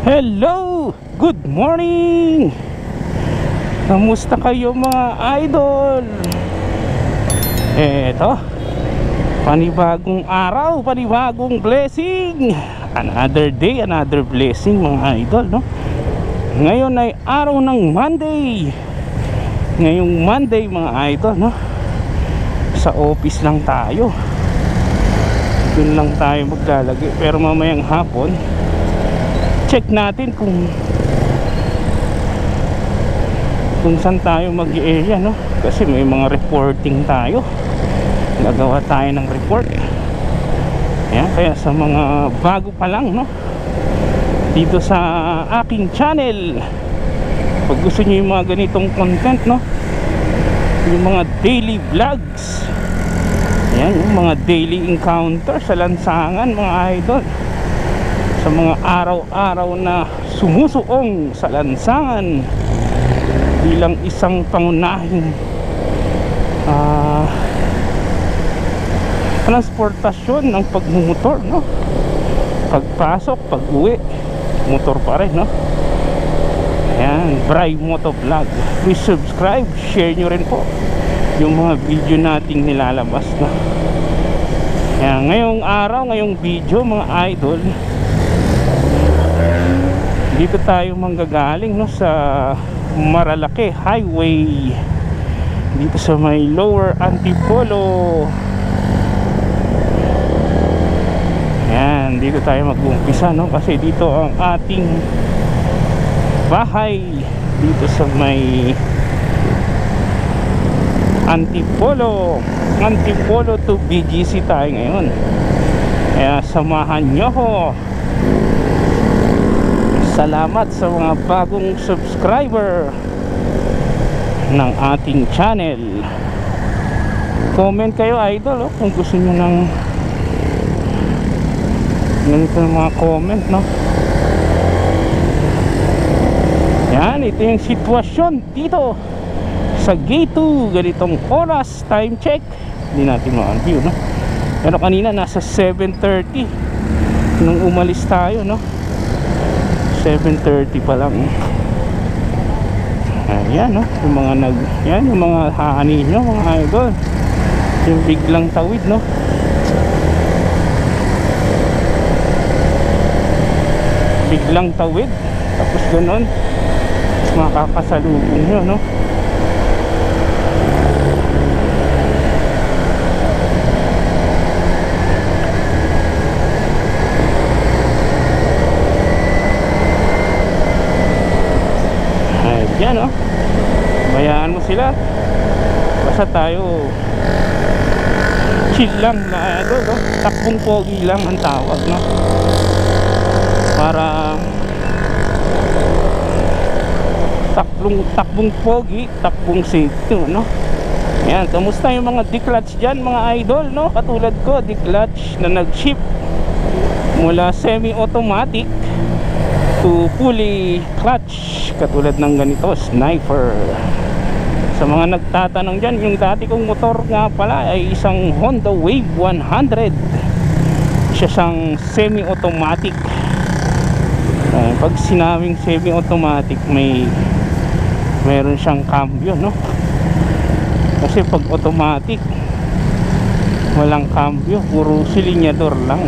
Hello! Good morning! Kamusta kayo mga idol? Eto, panibagong araw, panibagong blessing. Another day, another blessing mga idol, no? Ngayon ay araw ng Monday. Ngayong Monday mga idol, no? Sa office lang tayo. Doon lang tayo maglalagay. Pero mamayang hapon check natin kung saan tayo mag-area, no? Kasi may mga reporting tayo. Gagawa tayo ng report. Ayan, kaya sa mga bago pa lang, no? Dito sa aking channel, pag gusto nyo yung mga ganitong content, no? Yung mga daily vlogs. Ayan, yung mga daily encounter sa lansangan mga idol. Sa mga araw-araw na sumusuong sa lansangan bilang isang pangunahing transportasyon ng pagmumotor, no? Pagpasok, pag-uwi, motor pa rin, no? Ayan, Bry Motovlog. Please subscribe, share nyo rin po yung mga video nating nilalabas, no? Ayan, ngayong araw, ngayong video mga idol, dito tayo manggagaling, no, sa Maralaki Highway, dito sa may Lower Antipolo. Ayan, dito tayo mag-umpisa, no, kasi dito ang ating bahay, dito sa may Antipolo to BGC tayo ngayon. Kaya samahan nyo ko. Salamat sa mga bagong subscriber ng ating channel. Comment kayo idol, kung gusto nyo ng ganito ng mga comment, no? Yan, ito yung sitwasyon dito sa gate 2. Ganitong oras, time check, hindi natin ma-view, no? Pero kanina nasa 7:30 nung umalis tayo, no? 7:30 pa lang. Ayan, no? Yung mga yan, yung mga hahanin nyo mga idol, yung biglang tawid, no? Biglang tawid, tapos ganon makakasalubong nyo, no? Yan, no? Bayaan mo sila. Basta tayo chill lang na idol, no? Takbong pogi lang ang tawag, no? Para takbong pogi, takbong safety, no? Yan, kamusta yung mga declutch dyan mga idol, no? Katulad ko, declutch na nag-shift mula semi-automatic to fully clutch, katulad ng ganito, sniper. Sa mga nagtatanong dyan, yung dati kong motor nga pala ay isang Honda Wave 100. Siya siyang semi-automatic. Pag sinabing semi-automatic, meron siyang cambio, no? Kasi pag automatic walang cambio, puro silinyador lang.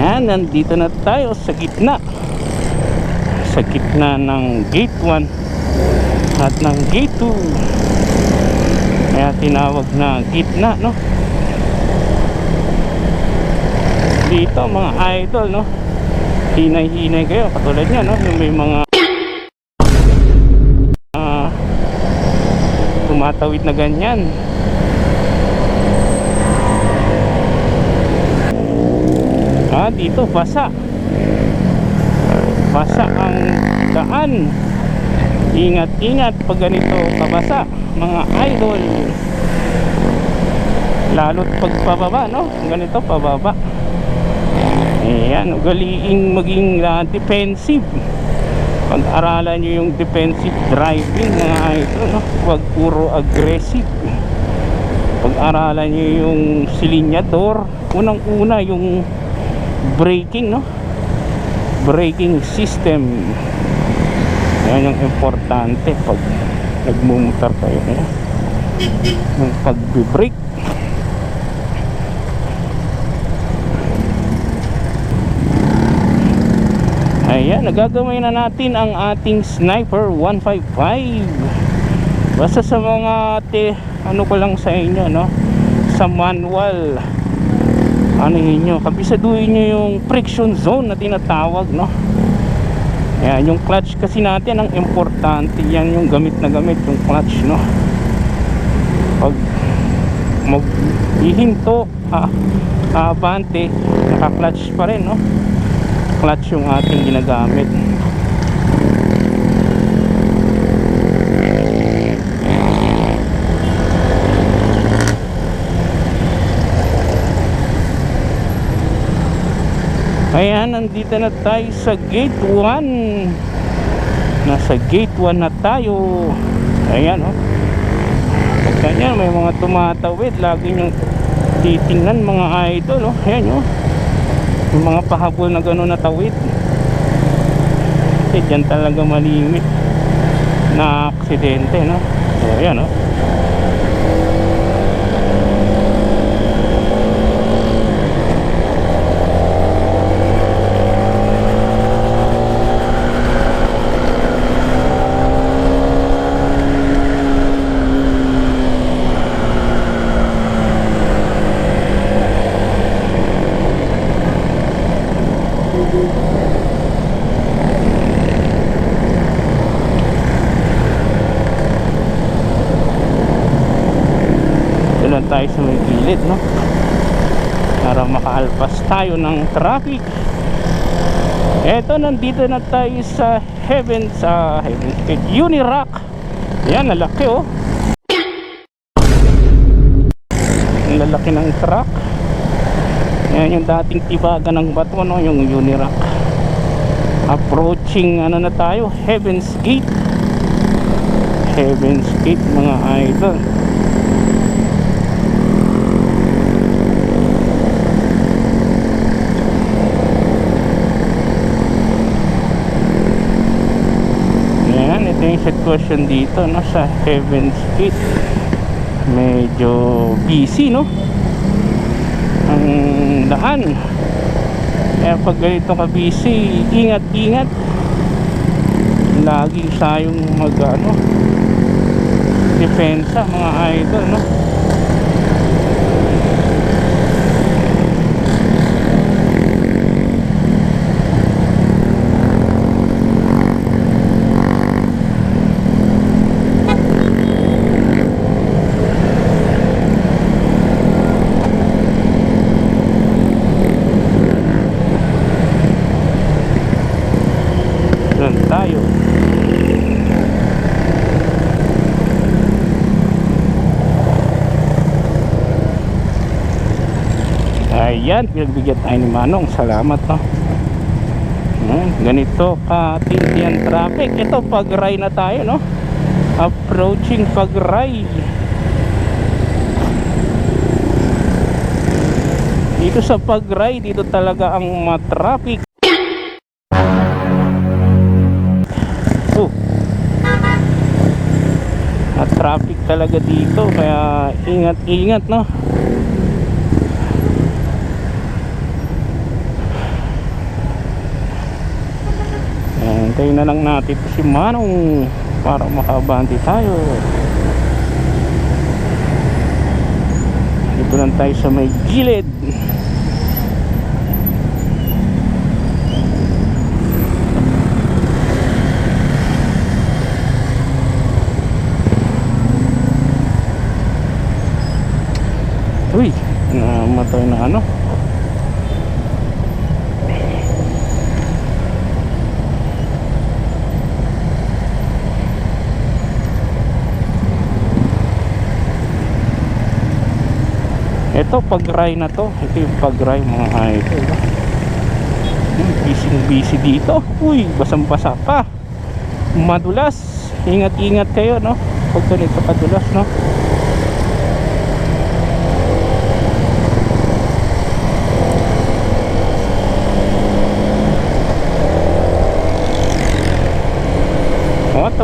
Yan, nandito na tayo sa gitna ng gate 1 at ng gate 2, kaya tinawag na gitna, no? Dito mga idol, no, hinay-hinay kayo katulad nya, no? Yung may mga tumatawid na ganyan. Dito basa ang daan. Ingat-ingat pag ganito kabasa mga idol, lalo't pag pababa, no? Ganito pababa. Ayan, ugaliing maging defensive. Pag-aralan nyo yung defensive driving mga idol, no? Huwag puro aggressive. Pag pag-aralan nyo yung silinyador, unang una yung braking, no? Braking system. Yan yung importante pag nagmumotor kayo, no? Yung pag-brake. Ayan, nagagamay na natin ang ating Sniper 155. Basta sa mga ano ko lang sa inyo, no? Sa manual, ano nyo, kabisaduhin nyo yung friction zone na tinatawag, no? Ayan, yung clutch kasi natin ang importante. Yan yung gamit na gamit, yung clutch, no? Pag mag-ihinto, abante, naka-clutch pa rin, no? Clutch yung ating ginagamit. Ayan, nandito na tayo sa gate 1. Nasa gate 1 na tayo. Ayan, oh. Pagka yan, may mga tumatawid, lagi nyo titingnan, mga idol, oh. Ayan, oh. Yung mga pahabol na gano'n na tawid, kasi dyan talaga malimit na aksidente, no? So ayan, no? Tayo sa may gilid, no? Para makaalpas tayo ng traffic. Eto, nandito na tayo sa Heaven, sa Unirock. Yan, lalaki, oh. Ang lalaki ng truck. Yan yung dating tibaga ng bato, no? Yung Unirock. Approaching, ano na tayo, Heaven's Gate. Heaven's Gate, mga idol. Yung sitwasyon dito, no, sa Heaven's Gate, medyo busy, no, ang daan. Kaya pag ganito ka busy, ingat-ingat, lagi tayong depensa, mga idol, no. Tayo. Ayan, pinagbigyan tayo ni Manong. Salamat, no. Ganito katindihan traffic. Ito, Pagray na tayo, no. Approaching Pagray. Dito sa Pagray, dito talaga ang matraffic. At traffic talaga dito, kaya ingat-ingat, no. Hintayin na lang natin si Manong para makabante tayo. Dito lang tayo sa may gilid. Uy, namatay na ano. Ito, Pagray na to. Ito yung Pagray, mga idol. Busy dito. Uy, basang-basa pa. Madulas. Ingat-ingat kayo, no? Pag ganito kadulas, no?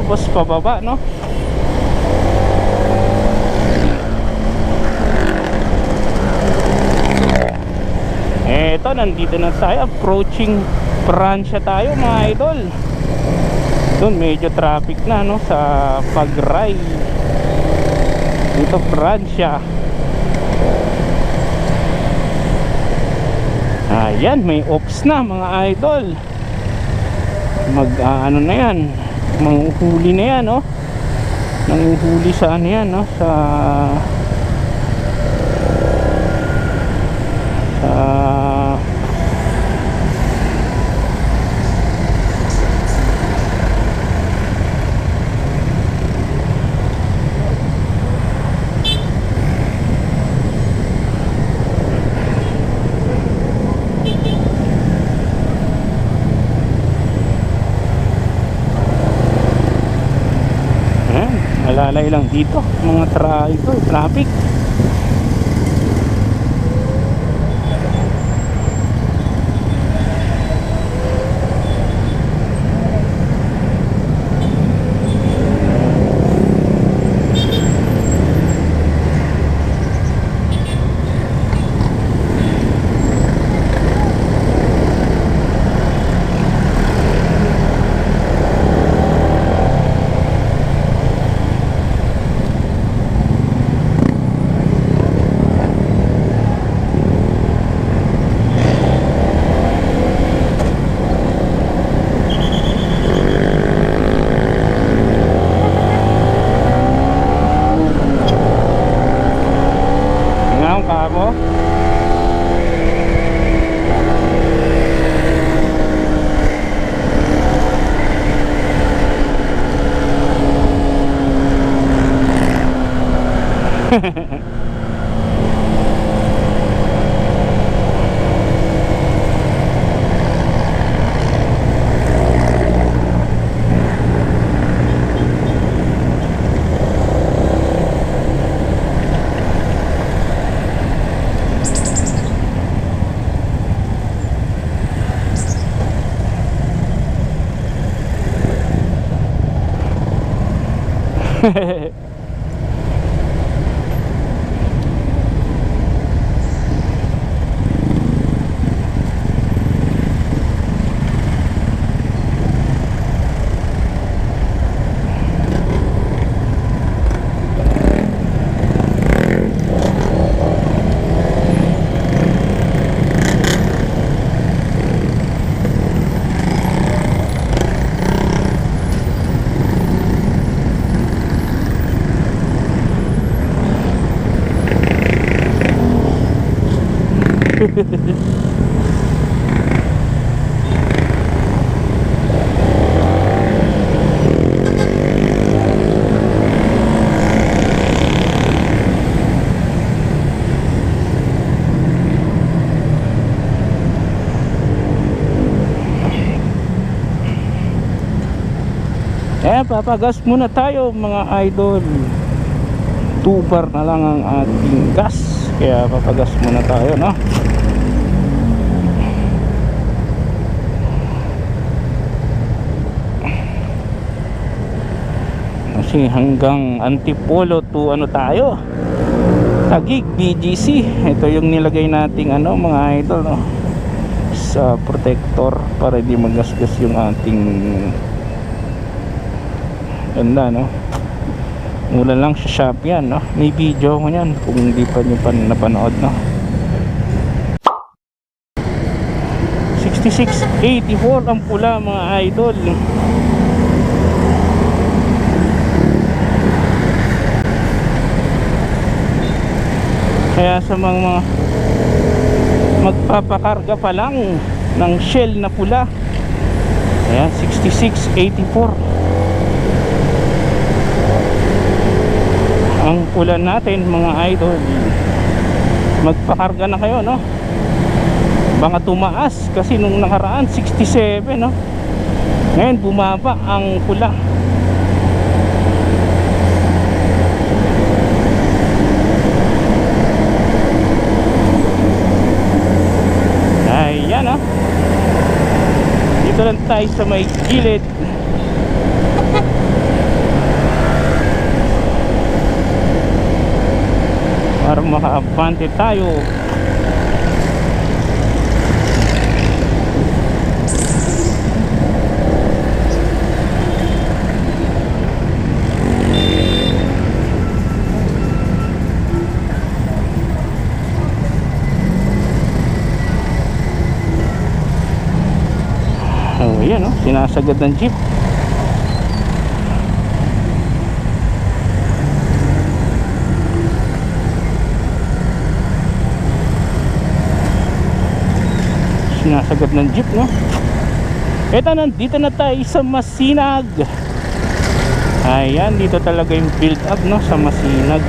tapos pababa, no? Eto, nandito na tayo, approaching Prancia tayo mga idol. Doon medyo traffic na, no, sa Pagray dito Prancia. Ayan, may ops na mga idol. Ano na yan, manguhuli na yan, no? Nanguhuli sa ano yan, no? Sa malalay lang dito mga traffic. Papagas muna tayo mga idol. 2 bar na lang ang ating gas, kaya papagas muna tayo, no? Kasi hanggang Antipolo to ano tayo, Taguig BGC. Ito yung nilagay nating ano mga idol, no? Sa protector para hindi magasgas yung ating ganda, no? Mula lang sa shop yan, no? May video ko yan kung hindi pa nyo pa napanood, no? 6684 ang pula mga idol. Kaya sa mga magpapakarga pa lang ng Shell na pula, ayan, 6684 ang pula natin mga idol. Magpakarga na kayo, no? Baka tumaas kasi nung nakaraan 67, no? Ngayon bumaba ang pula. Ayan, no? Dito lang tayo sa may gilid. para makaabante tayo. Oh, yan oh, sinasagad ng jeep. Sinasagad ng jeep, no? Eto, nandito na tayo sa Masinag. Ayan, dito talaga yung build up, no, sa Masinag.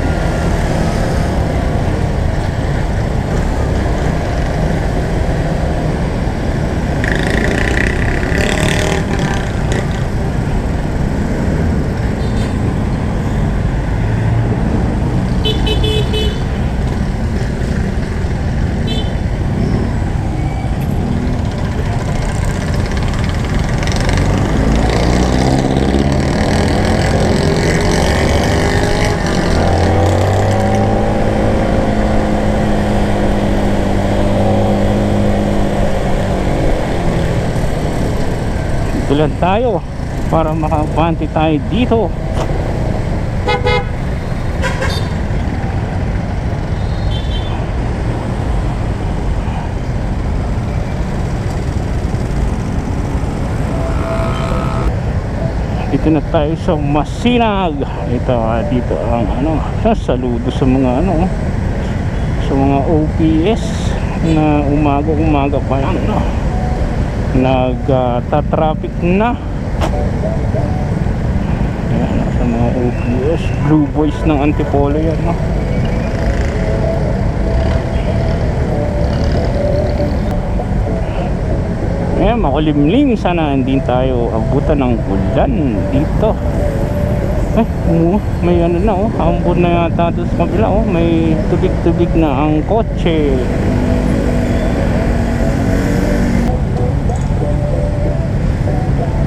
Tulan tayo para makabante tayo dito. Dito na tayo sa Masinag. Ito, dito ang ano, saludo sa mga ano, sa mga OPS na umaga pa yan, no? Nagtatraffic na. Ayan, sa mga OPS, Blue Boys ng Antipolo yan, no? Ayan, makulimlim. Sana hindi tayo abutan ng ulan dito. Ay, may ano na, oh, ambon na yata doon sa kabila, oh. May tubig-tubig na ang kotse.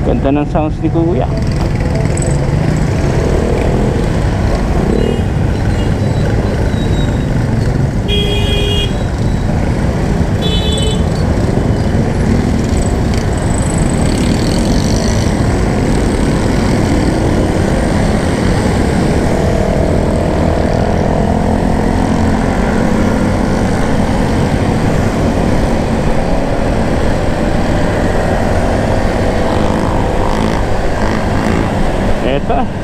Ganda ng sounds ni Kuya.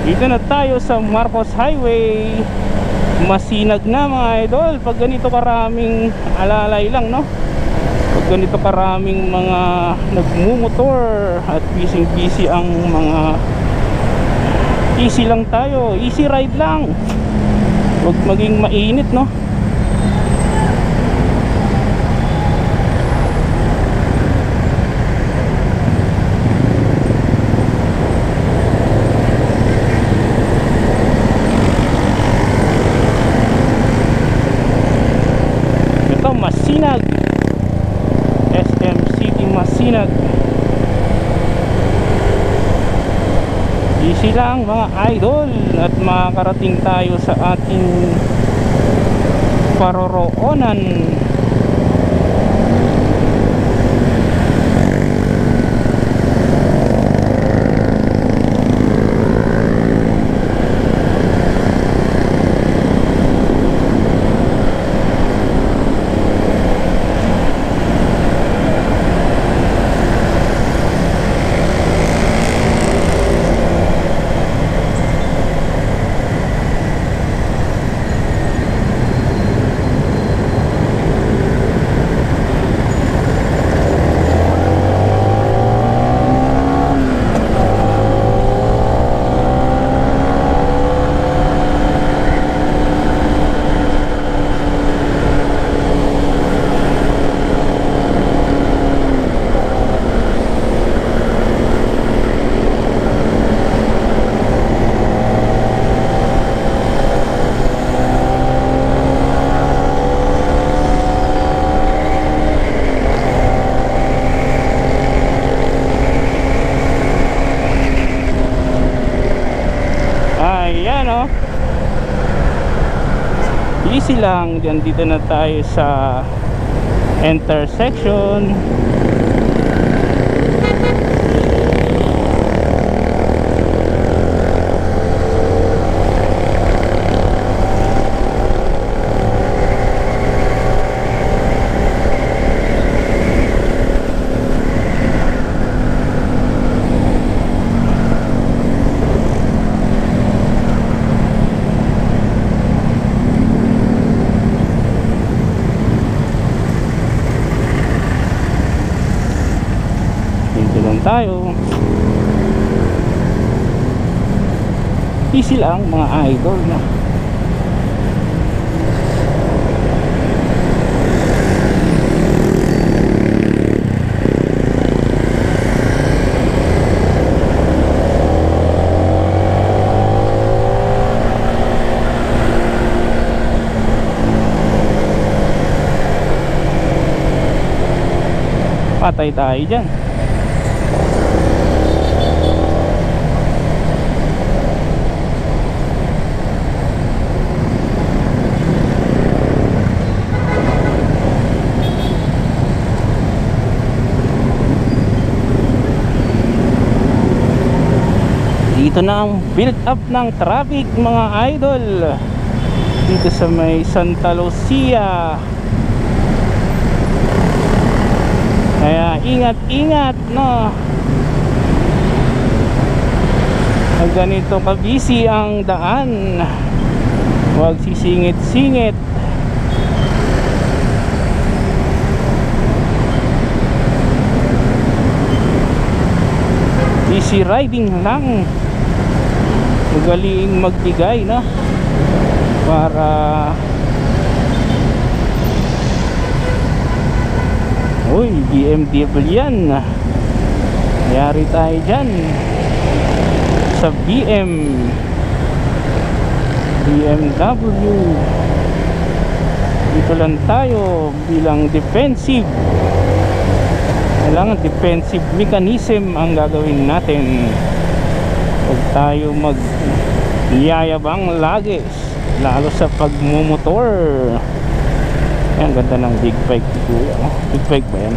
Dito na tayo sa Marcos Highway. Masinag na mga idol. Pag ganito karaming alalay lang, no? Pag ganito karaming mga nagmumotor at busy ang mga, easy lang tayo, easy ride lang. Huwag maging mainit, no? Masinag, SM City Masinag. Easy lang mga idol. At makakarating tayo sa ating paroroonan. Easy lang. Diyan, dito na tayo sa intersection. Dito lang tayo. Easy lang mga idol, no? Patay tayo dyan. Dito na ang build up ng traffic mga idol, dito sa may Santa Lucia. Kaya ingat-ingat, no? Pag ganito ka-busy ang daan, huwag sisingit-singit. Easy riding lang. Magaling magbigay, no? Para uy, BMW yan. Yari tayo dyan sa BMW. Dito lang tayo bilang defensive. Kailangan defensive mechanism ang gagawin natin. Huwag tayo magyayabang lagi, lalo sa pagmumotor. Ayan, ganda ng big bike. Big bike ba yan?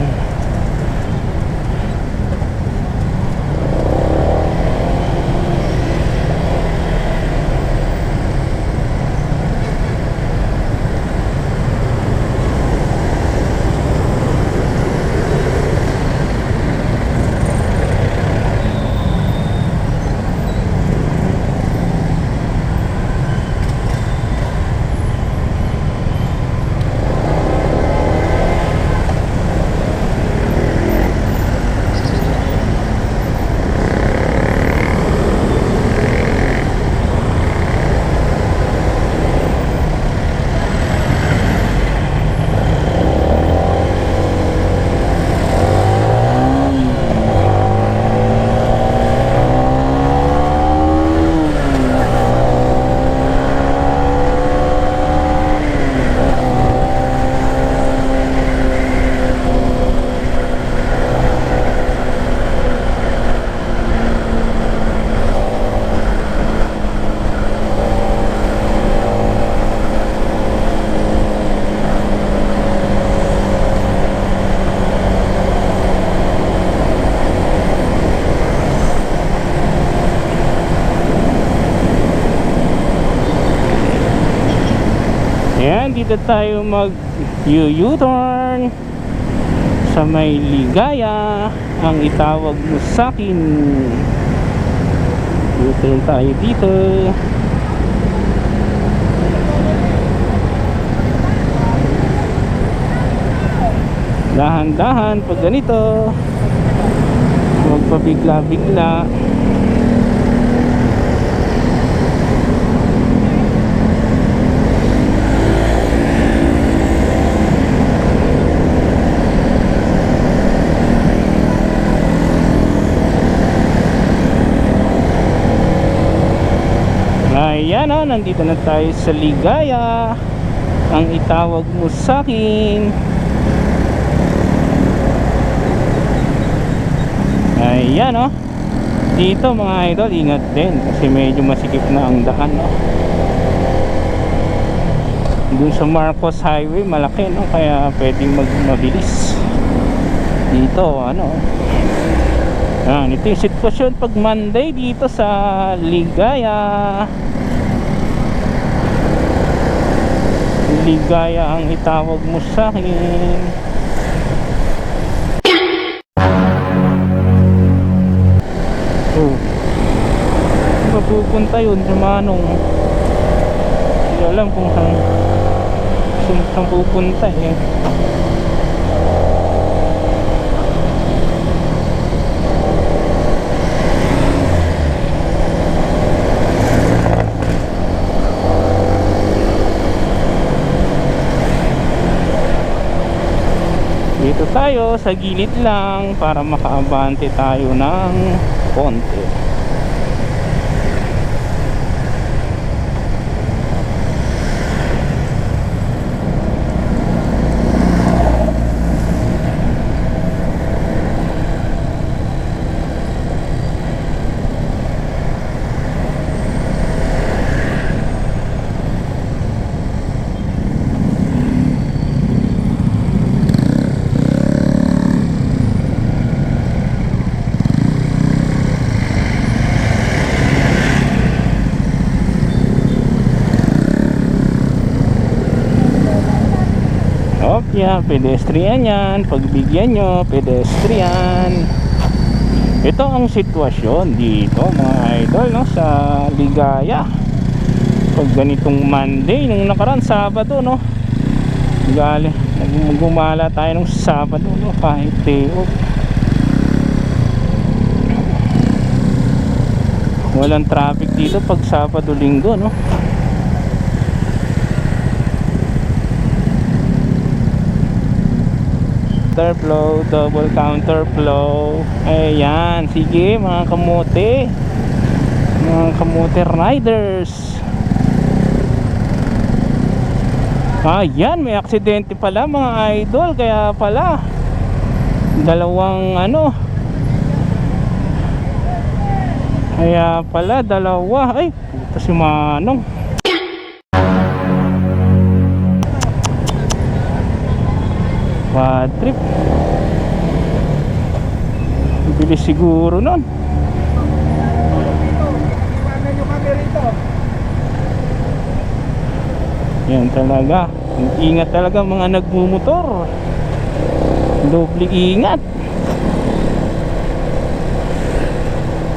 Ayan, dito tayo mag U-turn sa may Ligaya, ang itawag mo sa akin. U-turn tayo dito. Dahan-dahan pag ganito, huwag pabigla-bigla. Ayan, nandito na tayo sa Ligaya, ang itawag mo sa akin. Ayan, dito mga idol, ingat din kasi medyo masikip na ang daan, Dun sa Marcos Highway malaki, no? Kaya pwedeng mabilis. Dito ano, ito yung sitwasyon pag Monday dito sa Ligaya. Ligaya ang itawag mo sa akin. Mapupunta yun sa Manong. Hindi alam kung saan pupunta eh. Dito tayo sa gilid lang para makaabante tayo ng konti. Yeah, pedestrian yan. Pagbigyan nyo, pedestrian. Ito ang sitwasyon dito mga idol, no? Sa Ligaya. Pag ganitong Monday, nung nakaraan Sabado, no? Gumala tayo nung Sabado, no? Kahit teo. Walang traffic dito pag Sabado, Linggo, no? Counterflow, double counterflow. Ayan, sige mga kamote riders. Ayan, may aksidente pala mga idol. Kaya pala dalawa. Ay, puta si Manong. Bad trip. Bilis siguro nun. Yan talaga. Ingat talaga mga nagmumotor. Doble ingat.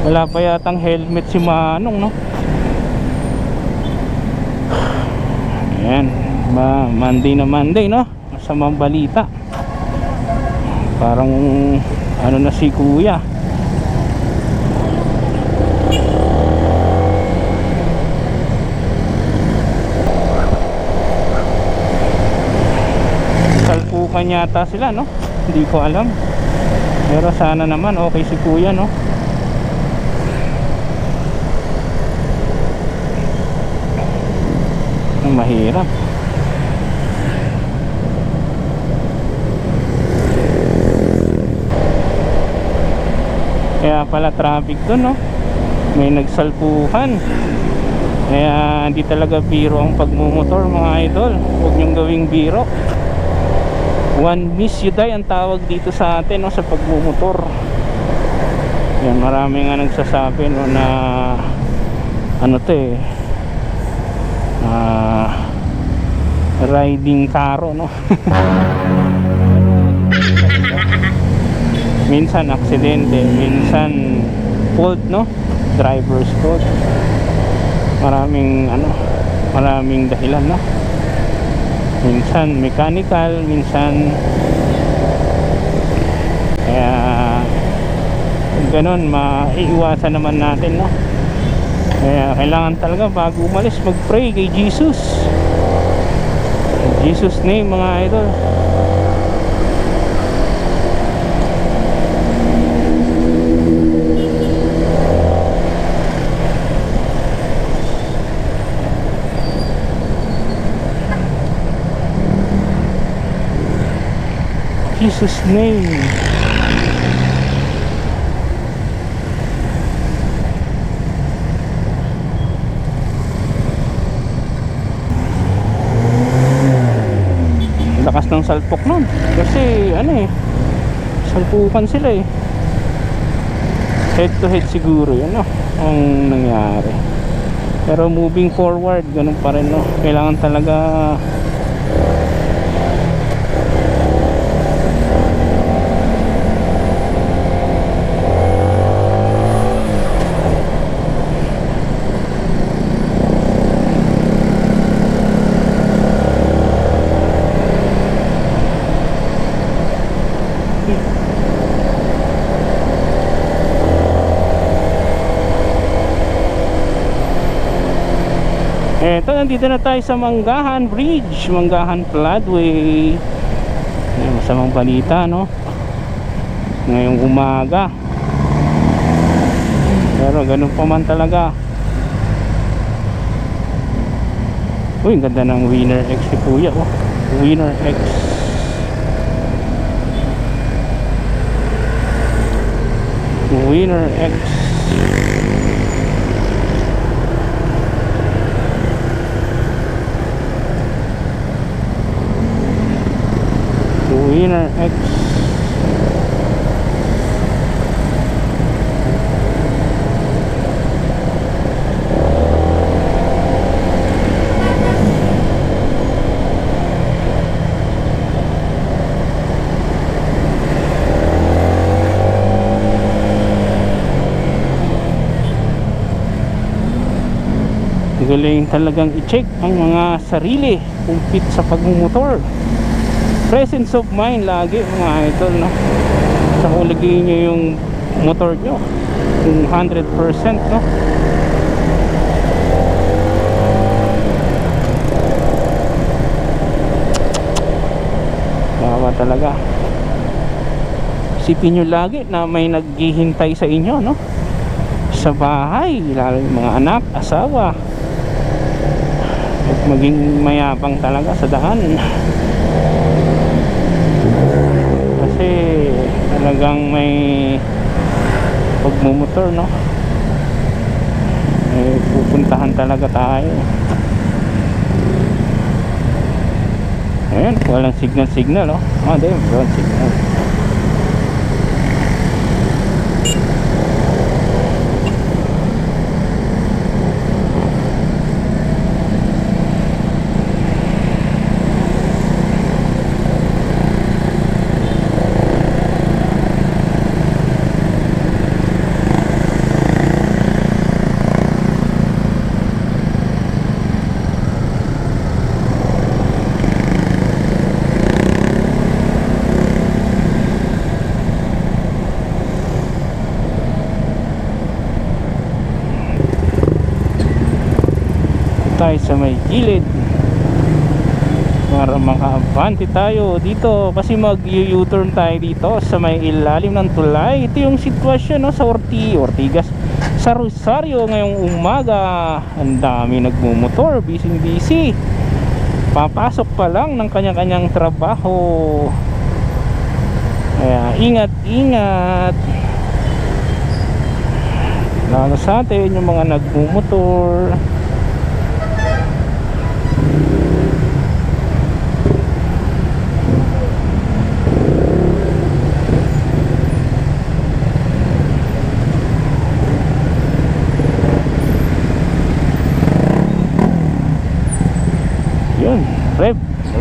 Wala pa yatang helmet si Manong, no? Ayan, Monday, no? Masamang balita. Parang ano na si kuya. Salpukan yata sila, no? Hindi ko alam. Pero sana naman okay si kuya, no? Mahirap. Kaya pala traffic doon, no? May nagsalpuhan. Kaya hindi talaga biro ang pagmumotor mga idol. Huwag nyong gawing biro. One miss you die ang tawag dito sa atin, no? Sa pagmumotor. Yan, marami nga nagsasabi, no, na ano to eh, riding karo, no? Minsan aksidente, minsan fault, no? Driver's fault. Maraming dahilan, no? Minsan mechanical, minsan kaya ganun, maiiwasan naman natin, no? Kaya kailangan talaga bago umalis mag-pray kay Jesus. In Jesus name mga idol. Jesus name. salpok nun. Kasi ano eh, salpukan sila eh. Head to head siguro yun, no, ang nangyari. Pero moving forward, ganun pa rin, no. Kailangan talaga eto, nandito na tayo sa Manggahan Bridge, Manggahan Floodway. Masamang balita, no, ngayong umaga. Pero ganun pa man talaga. Uy, ang ganda ng Winner X si Kuya, oh. Winner X. Winner X. Winner X. Galing talagang i-check ang mga sarili kung fit sa pagmumotor. Presence of mind lagi mga idol, no? Sa ulagay nyo yung motor nyo kung 100%, no? Tama talaga. Isipin nyo lagi na may naghihintay sa inyo, no? Sa bahay, lalo yung mga anak, asawa. At maging mayabang talaga sa daan. Kasi talagang may pagmumotor, no, may pupuntahan talaga tayo. Ayan, walang signal, no. Di, walang signal. Tayo sa may gilid para makaabante tayo dito, kasi mag-U-turn tayo dito sa may ilalim ng tulay. Ito yung sitwasyon, no, sa Ortigas sa Rosario ngayong umaga. Ang dami nagmumotor, busy, papasok pa lang ng kanya-kanyang trabaho. Kaya ingat lalo sa atin yung mga nagmumotor.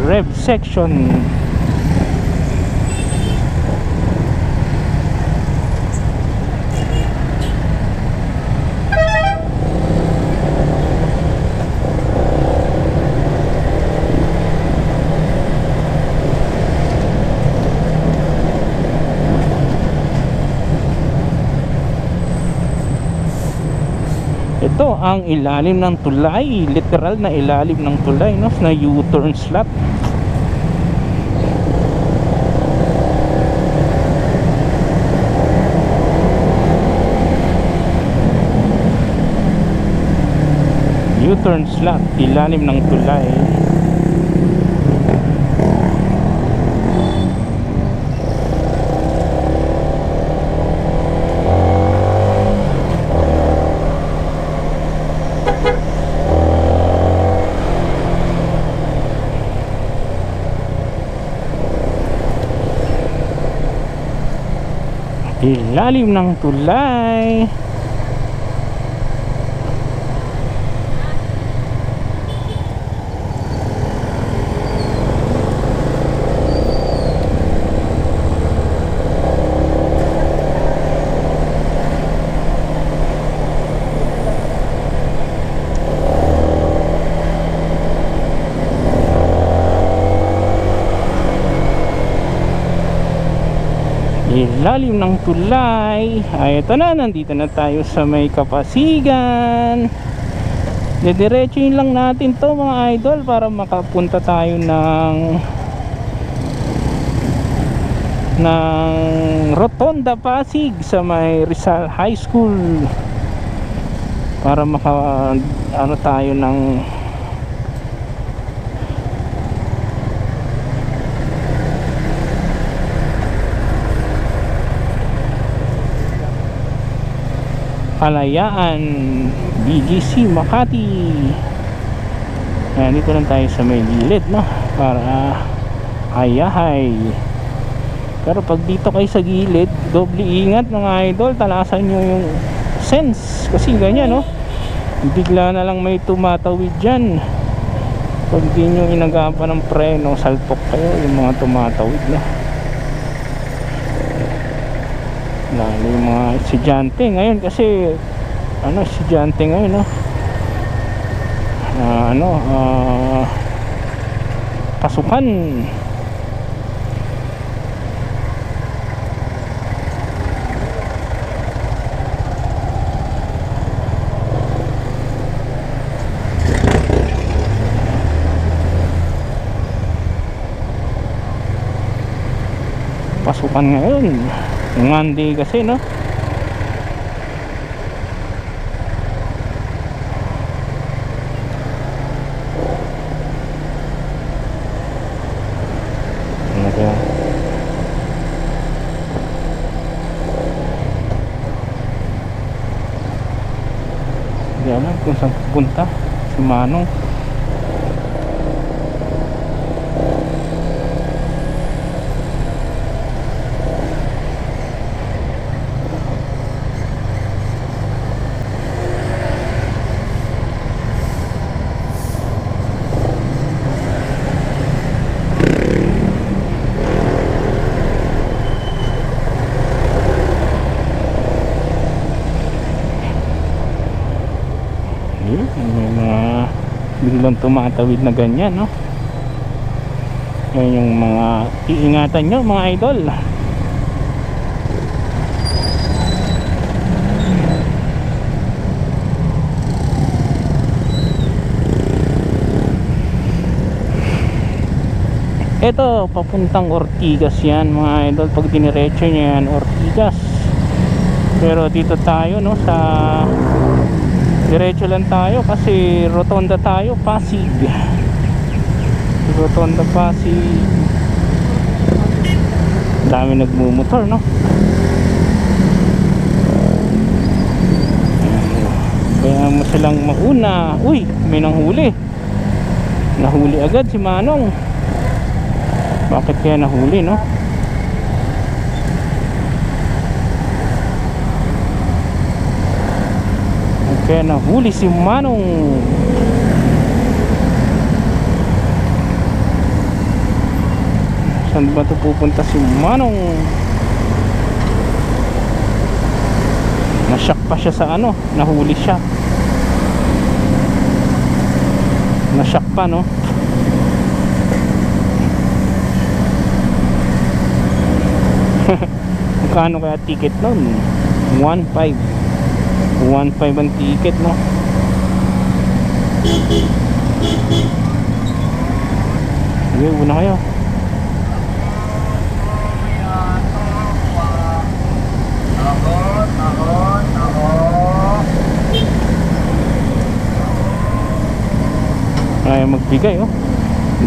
Rev section. Ito ang ilalim ng tulay, literal na ilalim ng tulay, no, na U-turn slot. U-turn slot, ilalim ng tulay. Ilalim ng tulay. Ilalim ng tulay. Ay, ito na, nandito na tayo sa may Kapasigan. Didiretsuhin lang natin to mga idol para makapunta tayo ng Rotonda Pasig sa may Rizal High School, para ano tayo ng Kalayaan BGC Makati. Ayan, dito lang tayo sa may gilid, no, para ayahay. Pero pag dito kayo sa gilid, doble ingat mga idol, talasan nyo yung sense, kasi ganyan, no, bigla na lang may tumatawid dyan. Pag di nyo inagapan ng preno, salpok kayo yung mga tumatawid, no. Lalo yung mga estudyante ngayon, kasi estudyante ngayon, no, pasukan. Pasukan ngayon, Monday kasi, no. Ano kaya? Hindi alam kung saan pupunta si Manong. May mga biglang tumatawid na ganyan, no. Yan yung mga iingatan nyo mga idol. Ito papuntang Ortigas yan mga idol, pag diniretso nyo yan Ortigas. Pero dito tayo, no, sa diretso lang tayo kasi Rotonda tayo, Pasig. Rotonda Pasig. Dami nagmumotor, no. Kaya mo silang mauna. Uy, may nanghuli. Nahuli agad si Manong. Bakit kaya nahuli, no? Kaya nahuli si Manong. Saan ba ito pupunta si Manong? Nasyak pa siya sa ano, nahuli siya. Nasyak pa, no? Magkano kaya ticket nun? 1.5 ang ticket, no? Okay, una kayo. Ayaw magbigay, oh.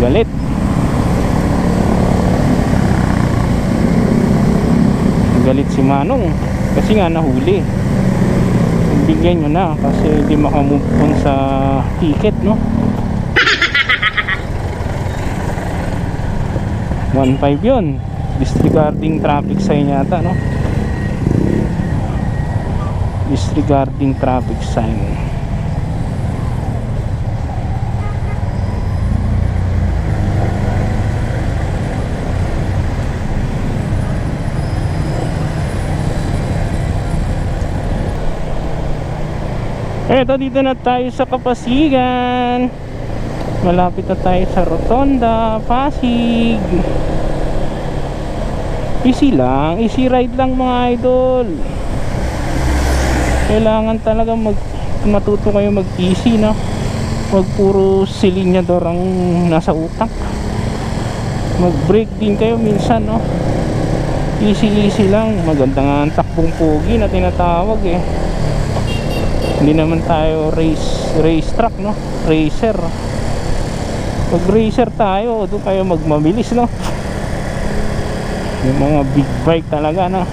Galit. Galit si Manong kasi nga nahuli. Bigyan nyo na kasi hindi makamove on sa ticket, no. 1.5 yun, disregarding traffic sign yata, no. disregarding traffic sign. Eto, dito na tayo sa Kapasigan. Malapit na tayo sa Rotonda, Pasig. Easy lang, easy ride lang mga idol. Kailangan talaga matuto kayo mag easy, no? Wag puro silinyador ang nasa utak. Mag brake din kayo minsan, no? Easy lang. Maganda nga ang takbong pogi na tinatawag eh. Hindi naman tayo race truck, no? Racer. Pag racer tayo, doon kayo magmabilis, no? Yung mga big bike talaga, no?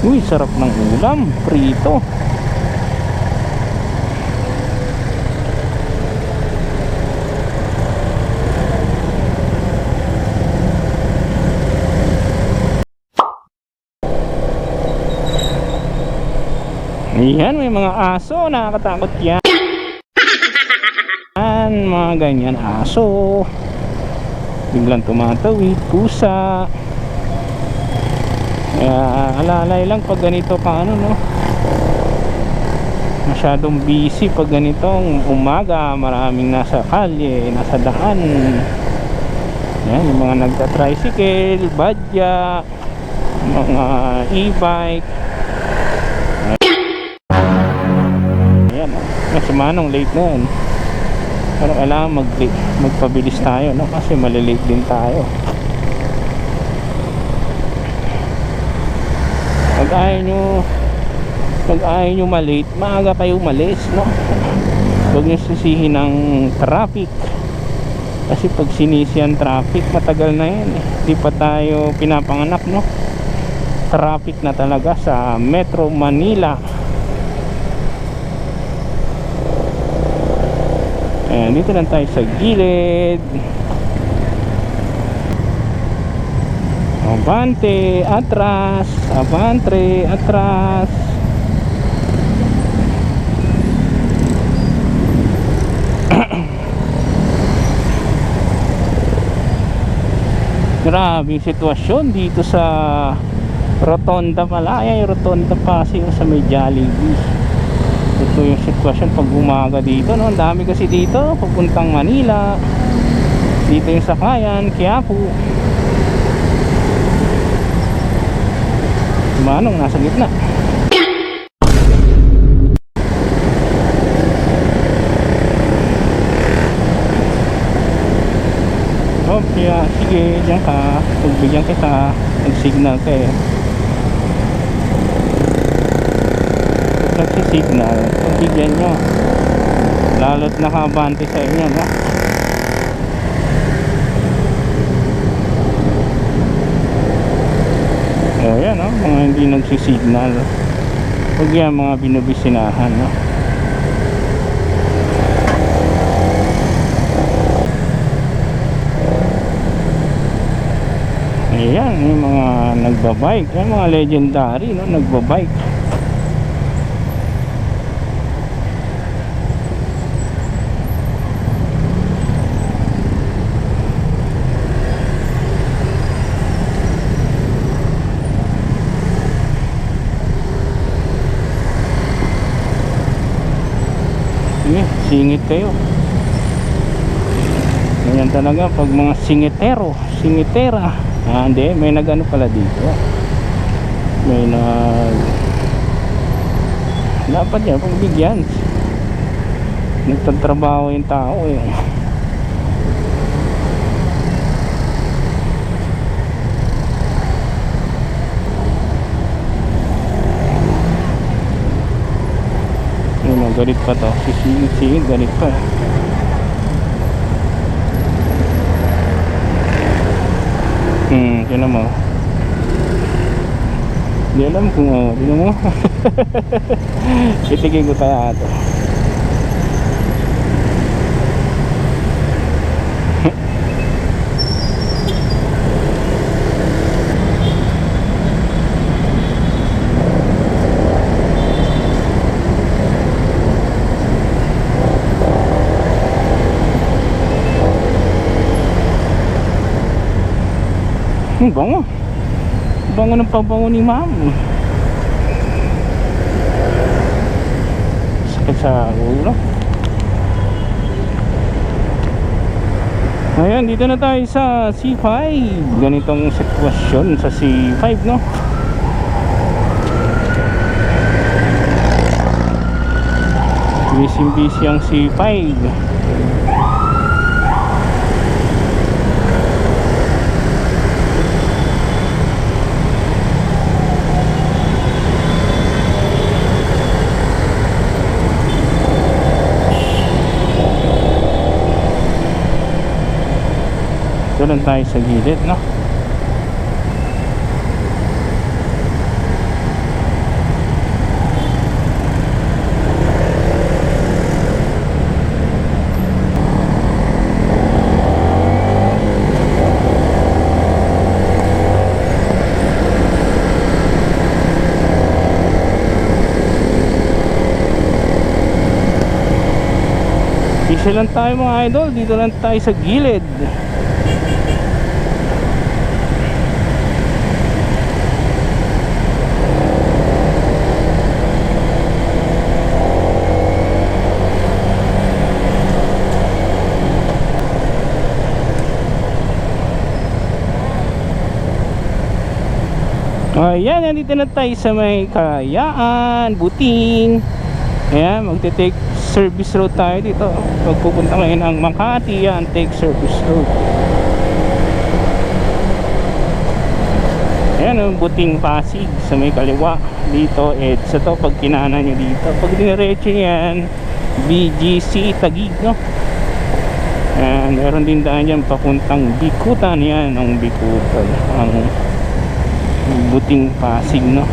Uy, sarap ng ulam, prito. Ayan, may mga aso, nakakatakot yan. Mga ganyan aso, biglang tumatawid, pusa. Kaya alalay lang pag ganito ka, ano, no? Masyadong busy pag ganitong umaga, maraming nasa kalye, nasa daan. Ayan, yung mga nagta-tricycle, badya, mga e-bike. Si Manong late na yan, pero kailangan magpabilis tayo, no? Kasi malilate din tayo. Pag ayaw nyo malate, maaga kayo umalis, no? Huwag nyo sisihin ng traffic, kasi pag sinisi ang traffic, matagal na yan eh. Di pa tayo pinapanganak, no? Traffic na talaga sa Metro Manila. Ayan, dito lang tayo sa gilid. Avante, atras. Avante, atras. Grabing sitwasyon dito sa Rotonda pala. Ayan yung Rotonda Pasig sa may Jollibee. Ito yung sitwasyon pag umaga dito, no? Ang dami kasi dito papuntang Manila. Dito yung sakayan, Quiapo. Manong nasa gitna. Oh, kaya sige, diyan ka. Pagbigyan kita, mag-signal ka eh. Signal, pagbigyan nyo, lalo't nakabante sa inyo, no? O yan, no? Mga hindi nagsisignal, huwag yan mga binubisinahan, no? Ayan, yung mga nagbabike, yung mga legendary, no? Nagbabike. Singit kayo. Ganyan talaga pag mga singitero, singitera. Hindi, may nagano pala dito. May dapat yan pagbigyan. Nagtatrabaho yung tao eh. Galit pa to, sisingit-singit, galit pa. Tinan mo. Hindi alam kung tinan mo. Itigin ko kaya ito. Bango. Bango ng pabango ni ma'am. Sakit sa ulo. Ayan, dito na tayo sa C5. Ganitong sitwasyon sa C5, no? Busy ang C5. Doon tayo sa gilid, no? Isa lang tayo mga idol, dito lang tayo sa gilid. Ayan, nandito na tayo sa may Kalayaan, Buting. Ayan, magte-take service road tayo dito. Pagpupunta ngayon ng Makati, yan, take service road. Ayan, Buting Pasig sa may kaliwa. Dito, EDSA to, pag kinanan nyo dito. Pag diniretso yan, BGC Taguig, no? Ayan, meron din daan dyan papuntang Bikutan, yan, ang Bikutan. Ang Buting Pasig, no?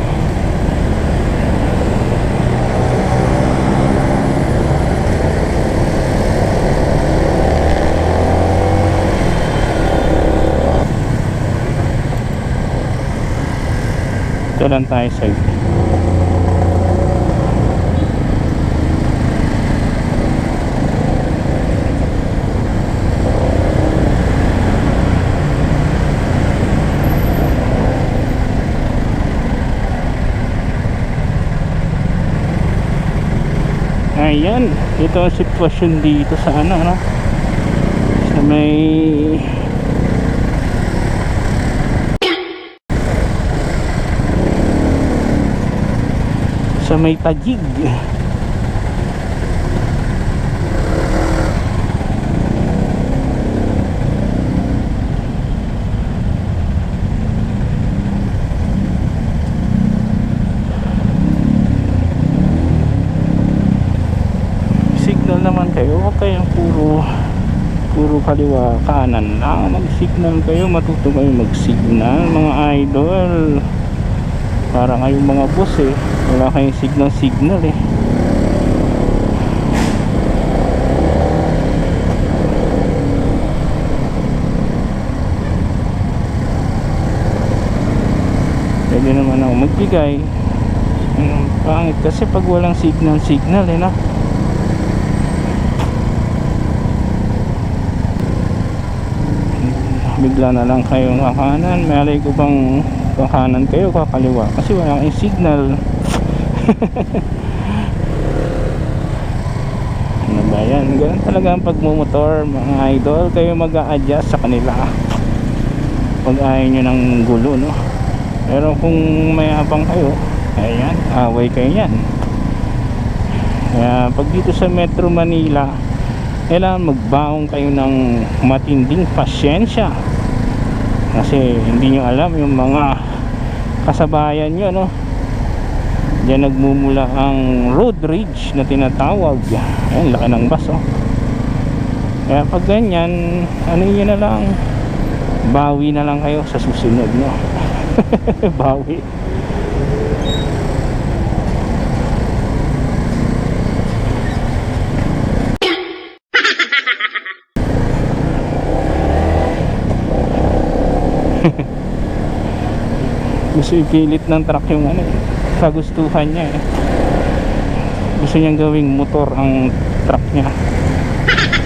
Ito lang tayo sa ayan, ito ang sitwasyon dito sa ano, no? Sa may Taguig. Signal naman kayo, huwag kayong puro kaliwa kanan lang. Mag-signal kayo, matuto kayo mag-signal mga idol. Para kayong mga boss eh, wala kayong signal eh. Pwede naman ako magbigay. Pangit kasi pag walang signal eh, no? Bigla na lang kayong kakanan, malay ko bang kakanan kayo, kakaliwa kasi wala kayong signal. Ano ba yan? Ganun talaga ang pagmumotor mga idol, kayo mag-a-adjust sa kanila pag ayaw nyo ng gulo, no? Pero kung may abang kayo, ayan, away kayo yan. Kaya pag dito sa Metro Manila, kailangan magbaong kayo ng matinding pasyensya kasi hindi nyo alam yung mga kasabayan nyo, no? Diyan nagmumula ang road rage na tinatawag. Ayan, laki ng bus, oh. Kaya pag ganyan, ano nyo na lang, bawi na lang kayo sa susunod, no? Bawi. Gusto ipilit ng truck yung ano, kagustuhan niya eh. Gusto niyang gawing motor ang truck niya.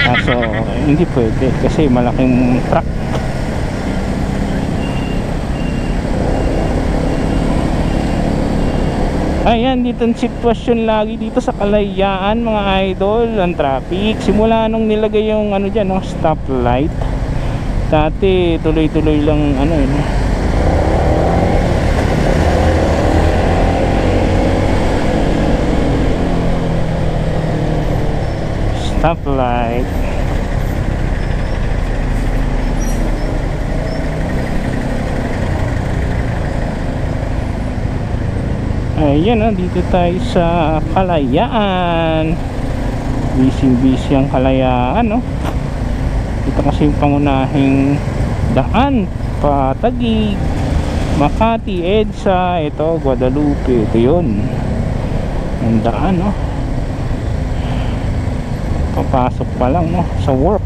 Kaso hindi pwede kasi malaking truck. Ayan, dito ang sitwasyon lagi dito sa Kalayaan mga idol. Ang traffic simula nung nilagay yung ano dyan, no, stoplight. Dati tuloy-tuloy lang ano yun, stoplight. Ayan, dito tayo sa Kalayaan. Busy ang Kalayaan, no? Ito kasi yung pangunahing daan pa Taguig, Makati, EDSA. Ito Guadalupe, ito yun ang daan, no? Papasok pa lang, no, sa work.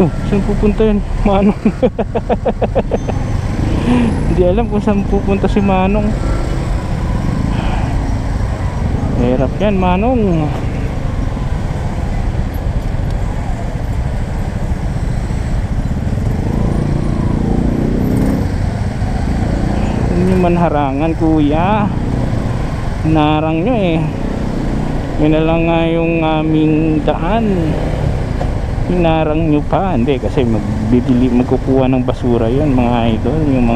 Saan pupunta yun, Manong? Hindi alam kung saan pupunta si Manong. Hirap yan, Manong. Hindi man harangan, kuya. Narang nyo eh. Yun na lang nga yung aming daan. Hinarang nyo pa. Hindi, kasi magkukuha ng basura yun mga idol. Yung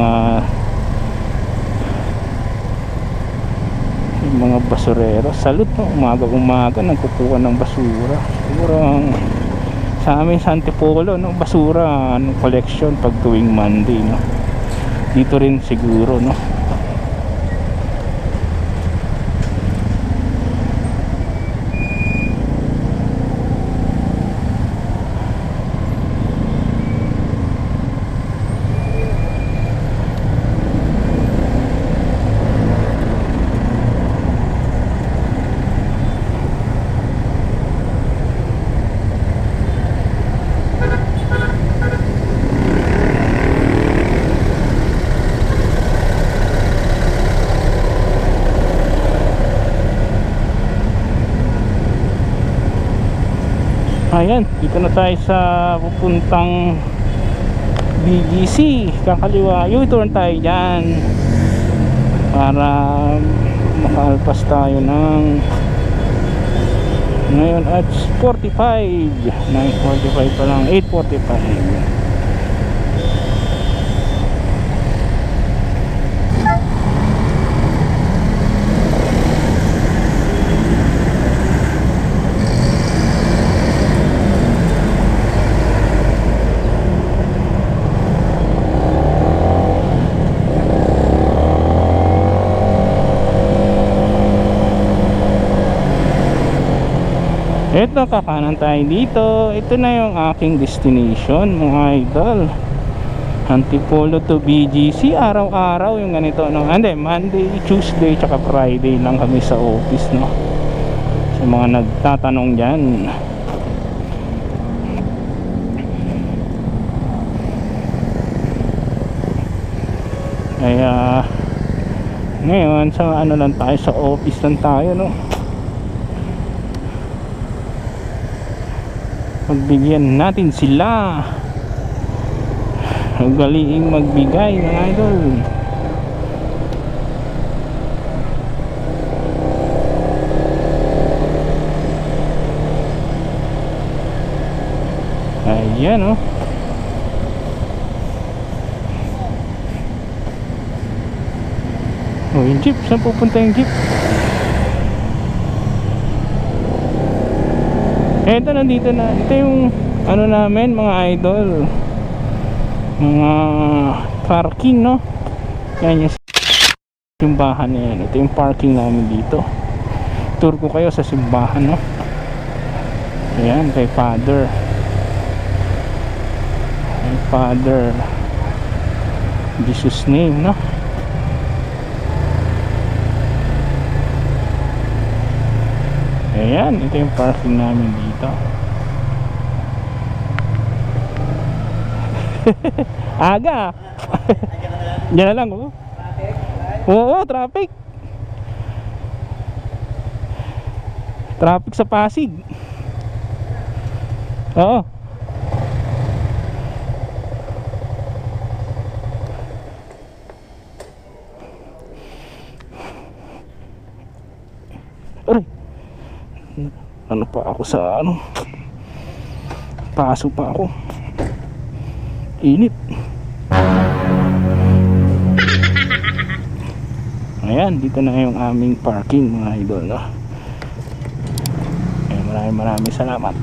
mga basurero. Salute, no? Umaga nagkukuha ng basura. Siguro sa amin sa Antipolo, no, basura collection pag tuwing Monday, no. Dito rin siguro, no. Ayan, dito na tayo sa pupuntang BGC. Kakaliwa, U-turn tayo dyan para makalpas tayo ng ngayon at 45, 9:45 pa lang, 8:45. Ito, kakanan tayo dito. Ito na yung aking destination mga idol. Antipolo to BGC. Araw-araw yung ganito, no? Hindi, Monday, Tuesday, tsaka Friday lang kami sa office, no? Sa mga nagtatanong dyan. Kaya ngayon sa ano lang tayo, sa office lang tayo, no? Pagbigyan natin sila. Galing magbigay mga idol. Ayan, oh. Oh, yung jeep. Saan pupunta yung jeep? Eto, nandito na. Ito yung ano namin mga idol, mga parking, no? Yan yung simbahan na yan. Ito yung parking namin dito. Tour ko kayo sa simbahan, no? Ayan, kay Father. Kay Father Jesus name, no? Ayan, ito yung parking namin dito. Aga. Diyan na lang, oh. Oo, traffic. Traffic sa Pasig. Oo. Aray. Ano pa ako sa ano? Paso pa ako. Init. Ayan, dito na yung aming parking mga idol, no? Ayan, maraming salamat.